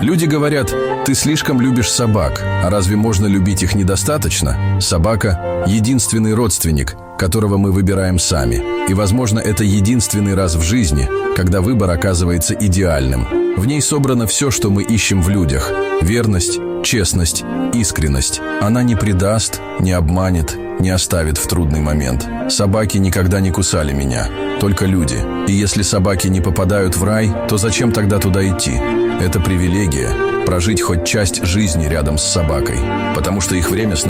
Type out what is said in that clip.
Люди говорят: ты слишком любишь собак, а разве можно любить их недостаточно? Собака – единственный родственник, которого мы выбираем сами. И, возможно, это единственный раз в жизни, когда выбор оказывается идеальным. В ней собрано все, что мы ищем в людях: верность, честность, искренность. Она не предаст, не обманет, не оставит в трудный момент. Собаки никогда не кусали меня, только люди. И если собаки не попадают в рай, то зачем тогда туда идти? Это привилегия – прожить хоть часть жизни рядом с собакой, потому что их время с